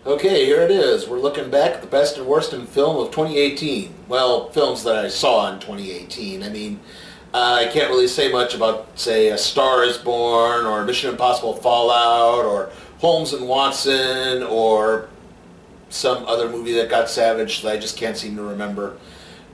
Okay, here it is. We're looking back at the best and worst in film of 2018. Well, films that I saw in 2018. I can't really say much about, say, A Star is Born or Mission Impossible Fallout or Holmes and Watson or some other movie that got savaged that I just can't seem to remember.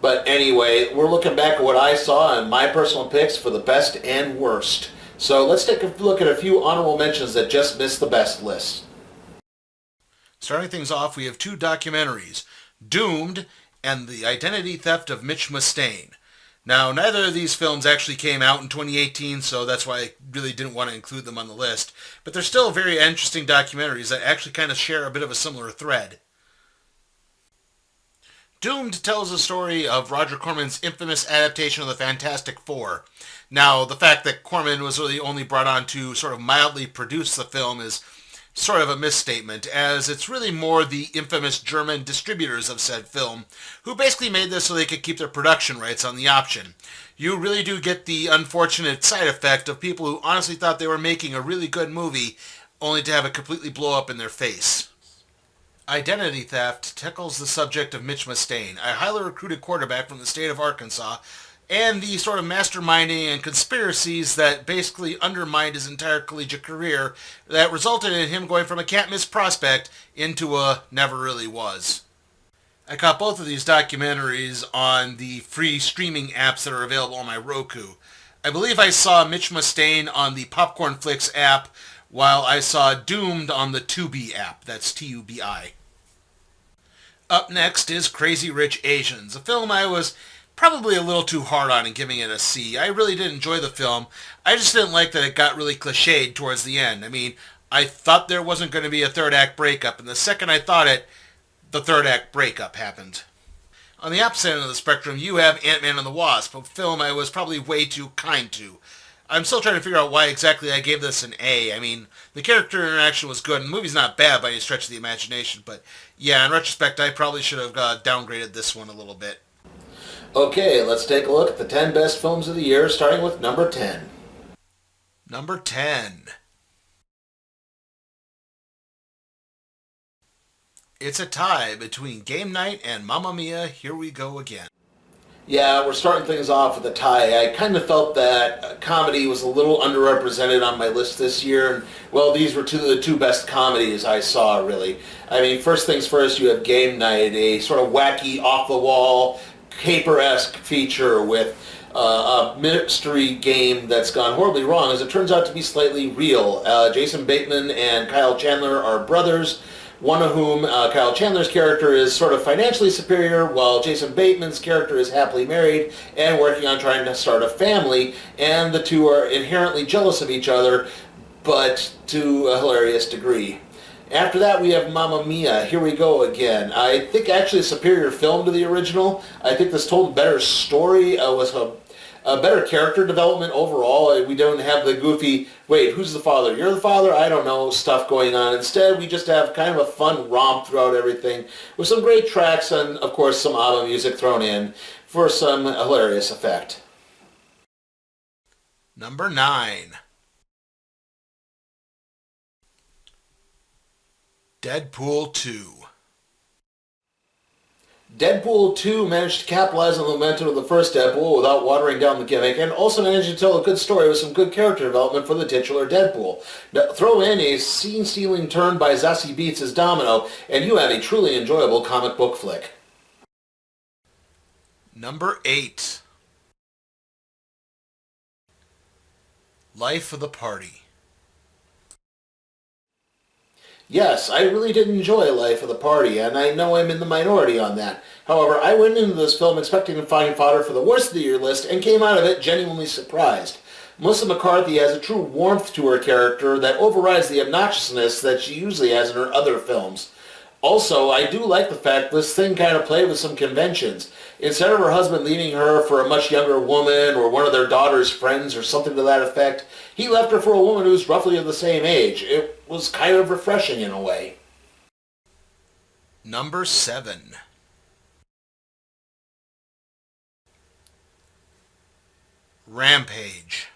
But anyway, we're looking back at what I saw and my personal picks for the best and worst. So let's take a look at a few honorable mentions that just missed the best list. Starting things off, we have two documentaries, Doomed and The Identity Theft of Mitch Mustaine. Now, neither of these films actually came out in 2018, so that's why I really didn't want to include them on the list. But they're still very interesting documentaries that actually kind of share a bit of a similar thread. Doomed tells the story of Roger Corman's infamous adaptation of the Fantastic Four. Now, the fact that Corman was really only brought on to sort of mildly produce the film is sort of a misstatement, as it's really more the infamous German distributors of said film, who basically made this so they could keep their production rights on the option. You really do get the unfortunate side effect of people who honestly thought they were making a really good movie, only to have it completely blow up in their face. Identity Theft tackles the subject of Mitch Mustaine, a highly recruited quarterback from the state of Arkansas, and the sort of masterminding and conspiracies that basically undermined his entire collegiate career that resulted in him going from a can't-miss prospect into a never really was. I caught both of these documentaries on the free streaming apps that are available on my Roku. I believe I saw Mitch Mustaine on the Popcorn Flicks app, while I saw Doomed on the Tubi app. That's Tubi. Up next is Crazy Rich Asians, a film I was probably a little too hard on in giving it a C. I really did enjoy the film. I just didn't like that it got really cliched towards the end. I thought there wasn't going to be a third act breakup, and the second I thought it, the third act breakup happened. On the opposite end of the spectrum, you have Ant-Man and the Wasp, a film I was probably way too kind to. I'm still trying to figure out why exactly I gave this an A. The character interaction was good, and the movie's not bad by any stretch of the imagination, but yeah, in retrospect, I probably should have downgraded this one a little bit. Okay, let's take a look at the 10 best films of the year, starting with number 10. Number 10. It's a tie between Game Night and Mamma Mia, Here We Go Again. Yeah, we're starting things off with a tie. I kind of felt that comedy was a little underrepresented on my list this year. And, well, these were the two best comedies I saw, really. First things first, you have Game Night, a sort of wacky, off-the-wall, caper-esque feature with a mystery game that's gone horribly wrong, as it turns out to be slightly real. Jason Bateman and Kyle Chandler are brothers, one of whom, Kyle Chandler's character, is sort of financially superior, while Jason Bateman's character is happily married and working on trying to start a family, and the two are inherently jealous of each other, but to a hilarious degree. After that, we have Mamma Mia, Here We Go Again. I think actually a superior film to the original. I think this told a better story, was a better character development overall. We don't have the goofy, wait, who's the father? You're the father? I don't know, stuff going on. Instead, we just have kind of a fun romp throughout everything with some great tracks and, of course, some ABBA music thrown in for some hilarious effect. Number 9. Deadpool 2. Deadpool 2 managed to capitalize on the momentum of the first Deadpool without watering down the gimmick, and also managed to tell a good story with some good character development for the titular Deadpool. Now, throw in a scene-stealing turn by Zazie Beetz as Domino, and you have a truly enjoyable comic book flick. Number 8. Life of the Party. Yes, I really did enjoy Life of the Party, and I know I'm in the minority on that. However, I went into this film expecting to find fodder for the worst of the year list, and came out of it genuinely surprised. Melissa McCarthy has a true warmth to her character that overrides the obnoxiousness that she usually has in her other films. Also, I do like the fact this thing kind of played with some conventions. Instead of her husband leaving her for a much younger woman or one of their daughter's friends or something to that effect, he left her for a woman who's roughly of the same age. It was kind of refreshing in a way. Number 7. Rampage.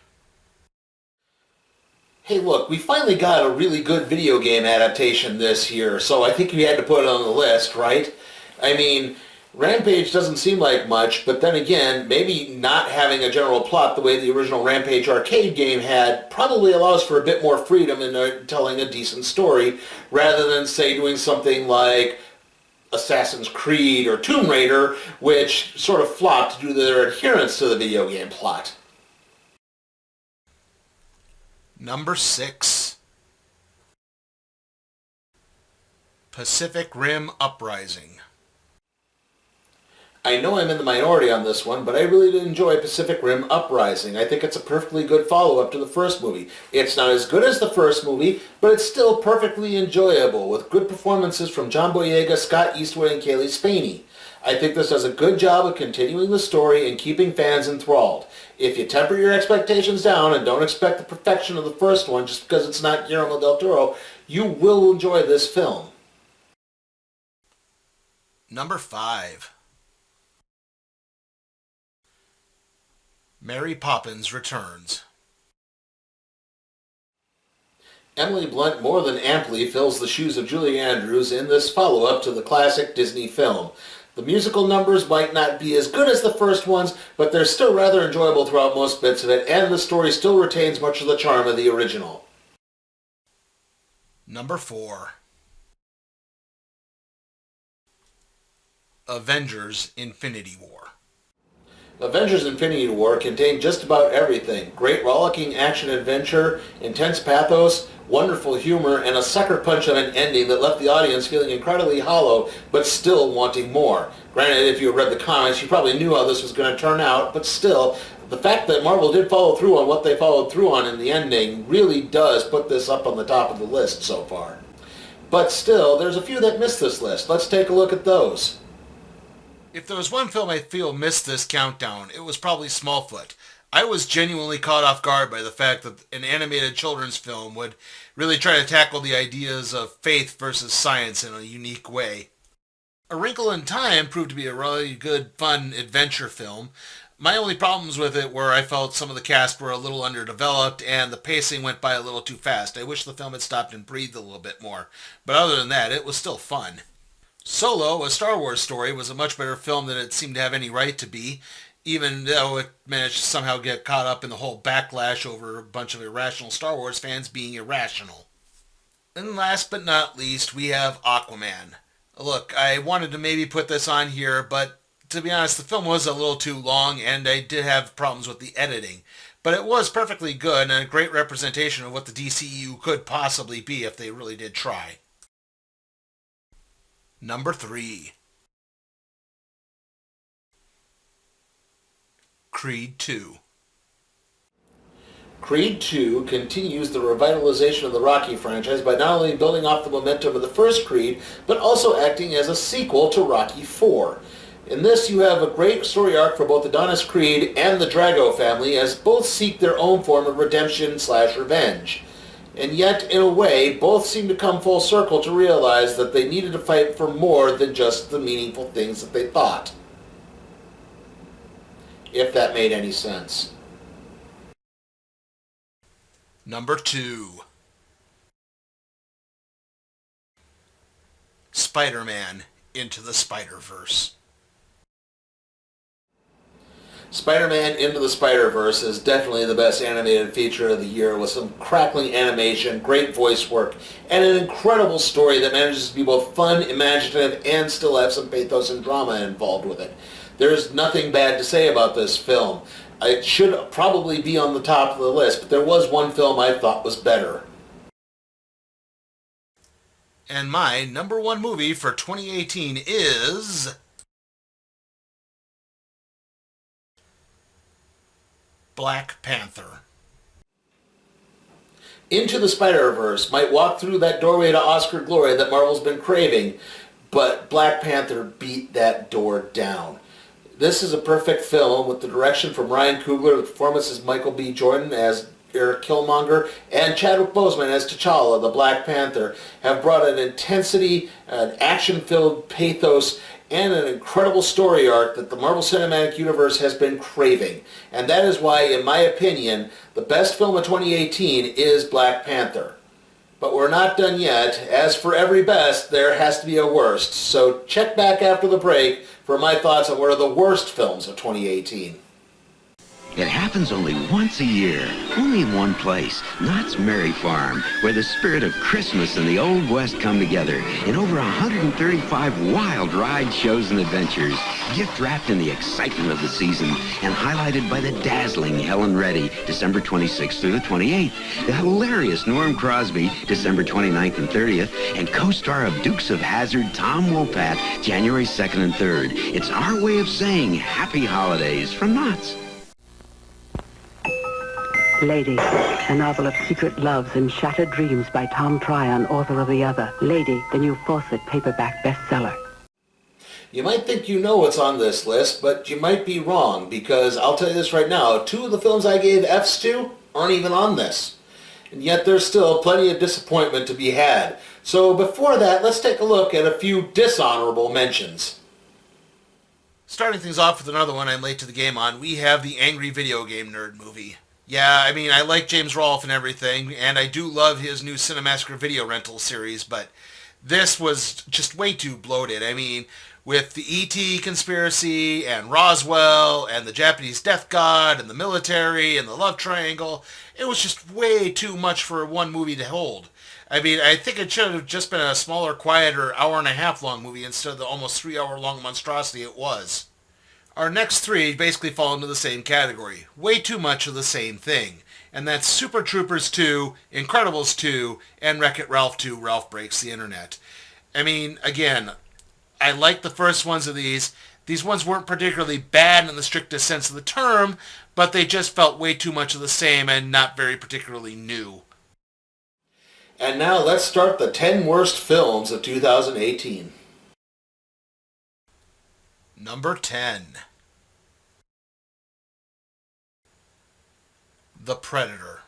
Hey, look, we finally got a really good video game adaptation this year, so I think we had to put it on the list, right? I mean, Rampage doesn't seem like much, but then again, maybe not having a general plot the way the original Rampage arcade game had probably allows for a bit more freedom in telling a decent story, rather than, say, doing something like Assassin's Creed or Tomb Raider, which sort of flopped due to their adherence to the video game plot. Number 6. Pacific Rim Uprising. I know I'm in the minority on this one, but I really did enjoy Pacific Rim Uprising. I think it's a perfectly good follow-up to the first movie. It's not as good as the first movie, but it's still perfectly enjoyable, with good performances from John Boyega, Scott Eastwood, and Kaylee Spaney. I think this does a good job of continuing the story and keeping fans enthralled. If you temper your expectations down and don't expect the perfection of the first one just because it's not Guillermo del Toro, you will enjoy this film. Number 5. Mary Poppins Returns. Emily Blunt more than amply fills the shoes of Julie Andrews in this follow-up to the classic Disney film. The musical numbers might not be as good as the first ones, but they're still rather enjoyable throughout most bits of it, and the story still retains much of the charm of the original. Number 4. Avengers Infinity War. Avengers Infinity War contained just about everything. Great rollicking action-adventure, intense pathos, wonderful humor, and a sucker punch of an ending that left the audience feeling incredibly hollow, but still wanting more. Granted, if you read the comics, you probably knew how this was going to turn out, but still, the fact that Marvel did follow through on what they followed through on in the ending really does put this up on the top of the list so far. But still, there's a few that missed this list. Let's take a look at those. If there was one film I feel missed this countdown, it was probably Smallfoot. I was genuinely caught off guard by the fact that an animated children's film would really try to tackle the ideas of faith versus science in a unique way. A Wrinkle in Time proved to be a really good, fun adventure film. My only problems with it were I felt some of the cast were a little underdeveloped and the pacing went by a little too fast. I wish the film had stopped and breathed a little bit more. But other than that, it was still fun. Solo, a Star Wars story, was a much better film than it seemed to have any right to be, even though it managed to somehow get caught up in the whole backlash over a bunch of irrational Star Wars fans being irrational. And last but not least, we have Aquaman. Look, I wanted to maybe put this on here, but to be honest, the film was a little too long, and I did have problems with the editing. But it was perfectly good and a great representation of what the DCEU could possibly be if they really did try. Number 3. Creed 2. Creed 2 continues the revitalization of the Rocky franchise by not only building off the momentum of the first Creed, but also acting as a sequel to Rocky 4. In this, you have a great story arc for both Adonis Creed and the Drago family, as both seek their own form of redemption/revenge. And yet, in a way, both seem to come full circle to realize that they needed to fight for more than just the meaningful things that they thought. If that made any sense. Number 2. Spider-Man Into the Spiderverse. Spider-Man Into the Spiderverse is definitely the best animated feature of the year, with some crackling animation, great voice work, and an incredible story that manages to be both fun, imaginative, and still have some pathos and drama involved with it. There's nothing bad to say about this film. It should probably be on the top of the list, but there was one film I thought was better. And my number 1 movie for 2018 is Black Panther. Into the Spider-Verse might walk through that doorway to Oscar glory that Marvel's been craving, but Black Panther beat that door down. This is a perfect film with the direction from Ryan Coogler, the performances of Michael B. Jordan as Eric Killmonger, and Chadwick Boseman as T'Challa, the Black Panther, have brought an intensity, an action-filled pathos, and an incredible story arc that the Marvel Cinematic Universe has been craving. And that is why, in my opinion, the best film of 2018 is Black Panther. But we're not done yet. As for every best, there has to be a worst. So check back after the break for my thoughts on what are the worst films of 2018. It happens only once a year, only in one place, Knott's Merry Farm, where the spirit of Christmas and the Old West come together in over 135 wild ride shows and adventures, gift-wrapped in the excitement of the season and highlighted by the dazzling Helen Reddy, December 26th through the 28th, the hilarious Norm Crosby, December 29th and 30th, and co-star of Dukes of Hazzard, Tom Wopat, January 2nd and 3rd. It's our way of saying Happy Holidays from Knott's. Lady, a novel of secret loves and shattered dreams by Tom Tryon, author of The Other. Lady, the new Fawcett paperback bestseller. You might think you know what's on this list, but you might be wrong, because I'll tell you this right now, 2 of the films I gave Fs to aren't even on this. And yet there's still plenty of disappointment to be had. So before that, let's take a look at a few dishonorable mentions. Starting things off with another one I'm late to the game on, we have the Angry Video Game Nerd movie. Yeah, I mean, I like James Rolfe and everything, and I do love his new Cinemassacre video rental series, but this was just way too bloated. I mean, with the E.T. conspiracy, and Roswell, and the Japanese death god, and the military, and the love triangle, it was just way too much for one movie to hold. I mean, I think it should have just been a smaller, quieter, hour-and-a-half long movie instead of the almost 3-hour-long monstrosity it was. Our next 3 basically fall into the same category. Way too much of the same thing. And that's Super Troopers 2, Incredibles 2, and Wreck-It Ralph 2, Ralph Breaks the Internet. I mean, again, I like the first ones of these. These ones weren't particularly bad in the strictest sense of the term, but they just felt way too much of the same and not very particularly new. And now let's start the 10 worst films of 2018. Number 10. The Predator.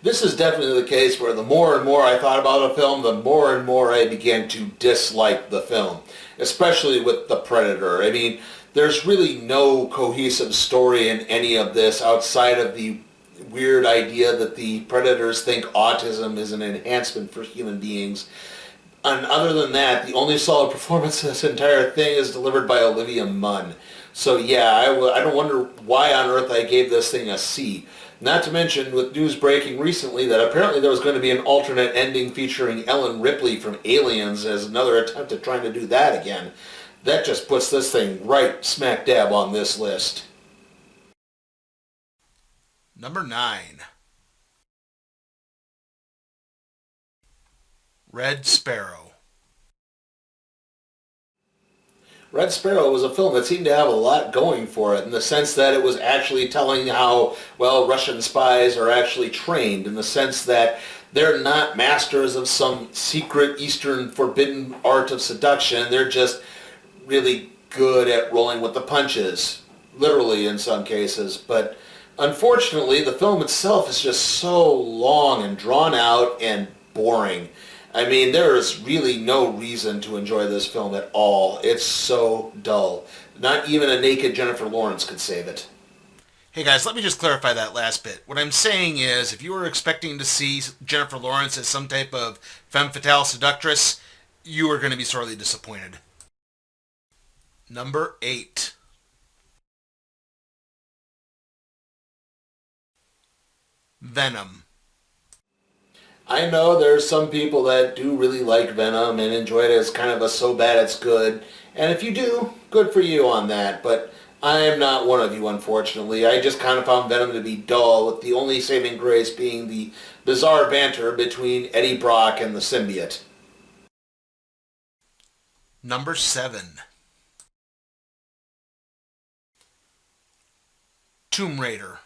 This is definitely the case where the more and more I thought about a film, the more and more I began to dislike the film, especially with The Predator. I mean, there's really no cohesive story in any of this outside of the weird idea that the predators think autism is an enhancement for human beings. And other than that, the only solid performance in this entire thing is delivered by Olivia Munn. So yeah, I don't wonder why on earth I gave this thing a C. Not to mention, with news breaking recently that apparently there was going to be an alternate ending featuring Ellen Ripley from Aliens as another attempt at trying to do that again. That just puts this thing right smack dab on this list. Number 9. Red Sparrow. Red Sparrow was a film that seemed to have a lot going for it in the sense that it was actually telling how, well, Russian spies are actually trained, in the sense that they're not masters of some secret Eastern forbidden art of seduction. They're just really good at rolling with the punches, literally in some cases. But unfortunately, the film itself is just so long and drawn out and boring. I mean, there is really no reason to enjoy this film at all. It's so dull. Not even a naked Jennifer Lawrence could save it. Hey guys, let me just clarify that last bit. What I'm saying is, if you were expecting to see Jennifer Lawrence as some type of femme fatale seductress, you are going to be sorely disappointed. Number 8. Venom. I know there's some people that do really like Venom and enjoy it as kind of a so bad it's good. And if you do, good for you on that. But I am not one of you, unfortunately. I just kind of found Venom to be dull, with the only saving grace being the bizarre banter between Eddie Brock and the symbiote. Number 7. Tomb Raider.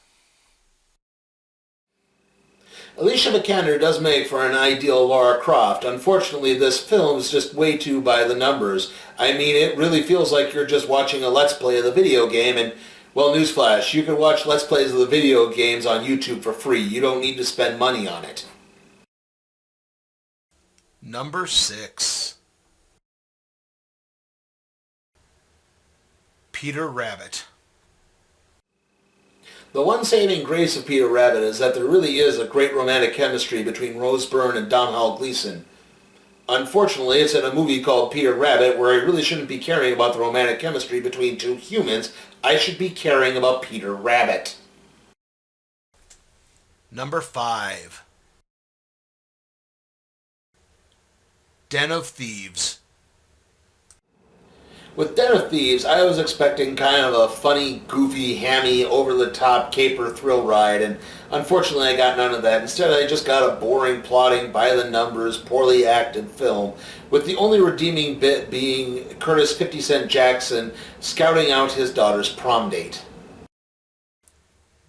Alicia Vikander does make for an ideal Lara Croft. Unfortunately, this film is just way too by the numbers. I mean, it really feels like you're just watching a Let's Play of the video game, and, well, newsflash, you can watch Let's Plays of the video games on YouTube for free. You don't need to spend money on it. Number 6. Peter Rabbit. The one saving grace of Peter Rabbit is that there really is a great romantic chemistry between Rose Byrne and Domhnall Gleeson. Unfortunately, it's in a movie called Peter Rabbit where I really shouldn't be caring about the romantic chemistry between two humans. I should be caring about Peter Rabbit. Number 5. Den of Thieves. With Den of Thieves, I was expecting kind of a funny, goofy, hammy, over-the-top caper thrill ride, and unfortunately I got none of that. Instead, I just got a boring, plotting, by-the-numbers, poorly acted film, with the only redeeming bit being Curtis 50 Cent Jackson scouting out his daughter's prom date.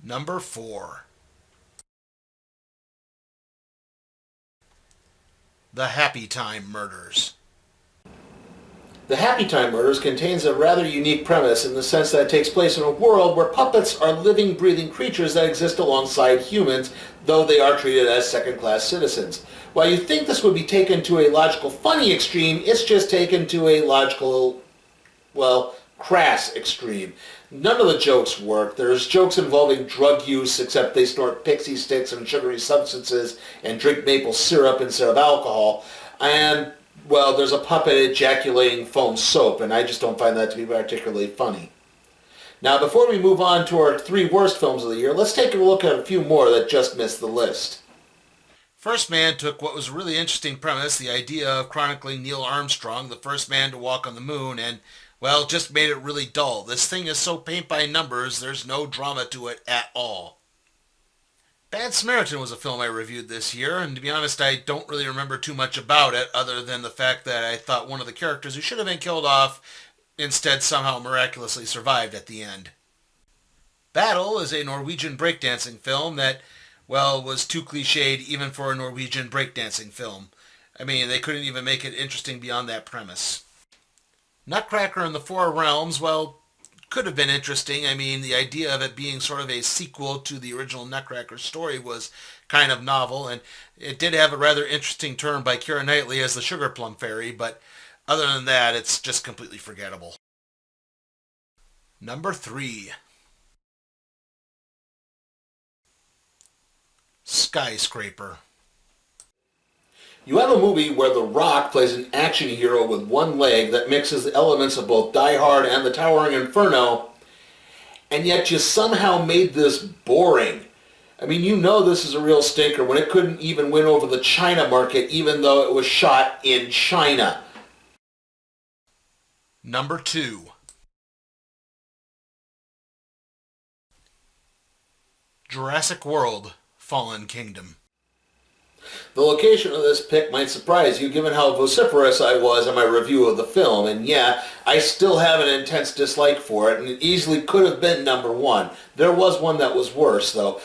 Number 4. The Happy Time Murders. The Happy Time Murders contains a rather unique premise in the sense that it takes place in a world where puppets are living, breathing creatures that exist alongside humans, though they are treated as second-class citizens. While you think this would be taken to a logical, funny extreme, it's just taken to a logical, well, crass extreme. None of the jokes work. There's jokes involving drug use, except they snort pixie sticks and sugary substances and drink maple syrup instead of alcohol. And well, there's a puppet ejaculating foam soap, and I just don't find that to be particularly funny. Now, before we move on to our 3 worst films of the year, let's take a look at a few more that just missed the list. First Man took what was a really interesting premise, the idea of chronicling Neil Armstrong, the first man to walk on the moon, and, well, just made it really dull. This thing is so paint by numbers, there's no drama to it at all. Bad Samaritan was a film I reviewed this year, and to be honest, I don't really remember too much about it, other than the fact that I thought one of the characters who should have been killed off instead somehow miraculously survived at the end. Battle is a Norwegian breakdancing film that, well, was too cliched even for a Norwegian breakdancing film. I mean, they couldn't even make it interesting beyond that premise. Nutcracker in the Four Realms, well, could have been interesting. I mean, the idea of it being sort of a sequel to the original Nutcracker story was kind of novel, and it did have a rather interesting turn by Keira Knightley as the Sugar Plum Fairy, but other than that, it's just completely forgettable. Number 3. Skyscraper. You have a movie where The Rock plays an action hero with one leg that mixes the elements of both Die Hard and The Towering Inferno, and yet you somehow made this boring. I mean, you know this is a real stinker when it couldn't even win over the China market, even though it was shot in China. Number 2. Jurassic World: Fallen Kingdom. The location of this pick might surprise you given how vociferous I was in my review of the film, and yeah, I still have an intense dislike for it, and it easily could have been number 1. There was one that was worse, though.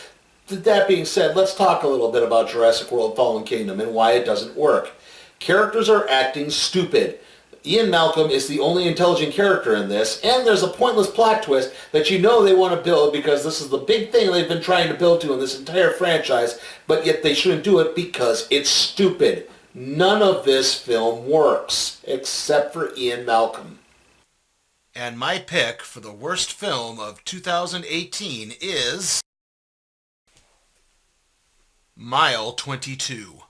That being said, let's talk a little bit about Jurassic World: Fallen Kingdom and why it doesn't work. Characters are acting stupid. Ian Malcolm is the only intelligent character in this, and there's a pointless plot twist that you know they want to build because this is the big thing they've been trying to build to in this entire franchise, but yet they shouldn't do it because it's stupid. None of this film works, except for Ian Malcolm. And my pick for the worst film of 2018 is Mile 22.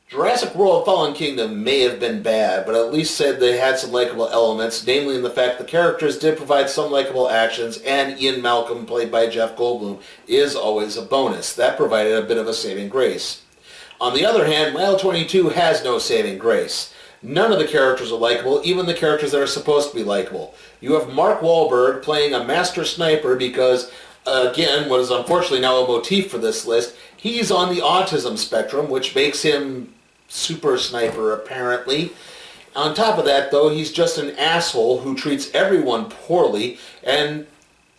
Jurassic World: Fallen Kingdom may have been bad, but at least said they had some likable elements, namely in the fact the characters did provide some likable actions, and Ian Malcolm, played by Jeff Goldblum, is always a bonus. That provided a bit of a saving grace. On the other hand, Mile 22 has no saving grace. None of the characters are likable, even the characters that are supposed to be likable. You have Mark Wahlberg playing a master sniper because, again, what is unfortunately now a motif for this list, he's on the autism spectrum, which makes him super sniper, apparently. On top of that, though, he's just an asshole who treats everyone poorly, and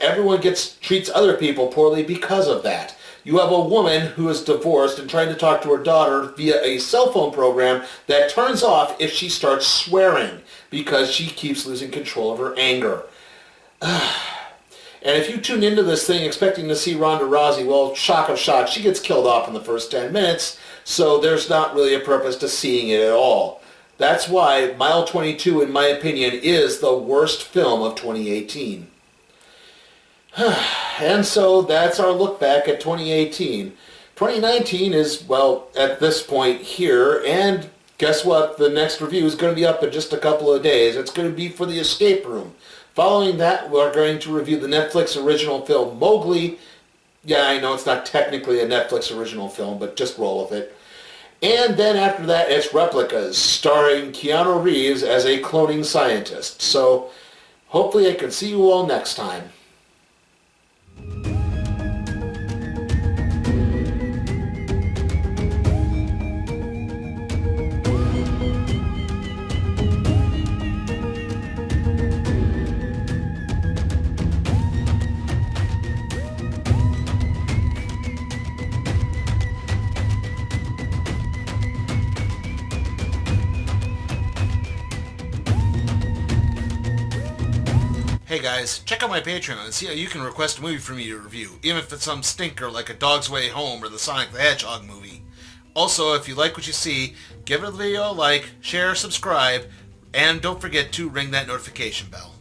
everyone treats other people poorly because of that. You have a woman who is divorced and trying to talk to her daughter via a cell phone program that turns off if she starts swearing because she keeps losing control of her anger. And if you tune into this thing expecting to see Ronda Rousey, well, shock of shock, she gets killed off in the first 10 minutes. So there's not really a purpose to seeing it at all. That's why Mile 22, in my opinion, is the worst film of 2018. And so that's our look back at 2018. 2019 is, well, at this point here, and guess what? The next review is going to be up in just a couple of days. It's going to be for The Escape Room. Following that, we're going to review the Netflix original film Mowgli. Yeah, I know it's not technically a Netflix original film, but just roll with it. And then after that, it's Replicas, starring Keanu Reeves as a cloning scientist. So hopefully I can see you all next time. Hey guys, check out my Patreon and see how you can request a movie for me to review, even if it's some stinker like A Dog's Way Home or the Sonic the Hedgehog movie. Also, if you like what you see, give the video a like, share, subscribe, and don't forget to ring that notification bell.